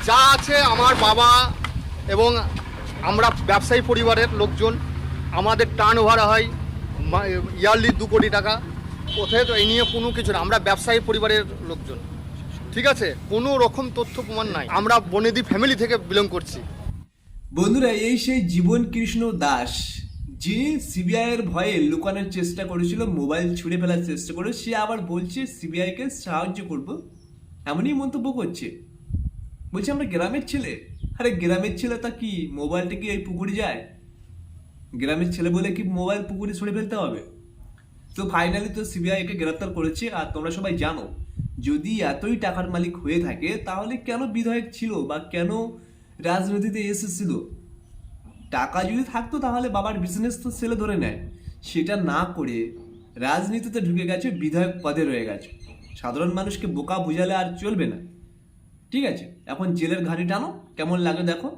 যা আছে আমার বাবা এবং আমরা ব্যবসায়ী পরিবারের লোকজন, আমাদের টার্ন ওভার হয় ইয়ারলি 2 কোটি টাকা। কোথায় তো এই নিয়ে কোনো কিছু না, আমরা ব্যবসায়ী পরিবারের লোকজন, ঠিক আছে? কোনো রকম তথ্য প্রমাণ নাই। আমরা বনেদি ফ্যামিলি থেকে বিলং করছি। বন্ধুরা, এই সেই জীবন কৃষ্ণ দাস, যিনি সিবিআই এর ভয়ে লুকানোর চেষ্টা করেছিল, মোবাইল ছুঁড়ে ফেলার চেষ্টা করে, সে আবার বলছে সিবিআই কে সাহায্য করব, এমনই মন্তব্য করছে। বলছে আমরা গ্রামের ছেলে। আরে গ্রামের ছেলে তা কি, মোবাইলটা কি এই পুকুরে যায়? গ্রামের ছেলে বলে কি মোবাইল পুকুরে ছুঁড়ে ফেলতে হবে? তো ফাইনালি তো সিবিআই কে গ্রেফতার করেছে। আর তোমরা সবাই জানো, যদি এতই টাকার মালিক হয়ে থাকে তাহলে কেন বিধায়ক ছিল বা কেন রাজনীতিতে এসেছিল? টাকা যদি থাকতো তাহলে বাবার বিজনেস তো ছেলে ধরে নেয়, সেটা না করে রাজনীতিতে ঢুকে গেছে, বিধায়ক পদে রয়ে গেছে। সাধারণ মানুষকে বোকা বুঝালে আর চলবে না, ঠিক আছে? এখন জেলের ঘানি টানো, কেমন লাগে দেখো।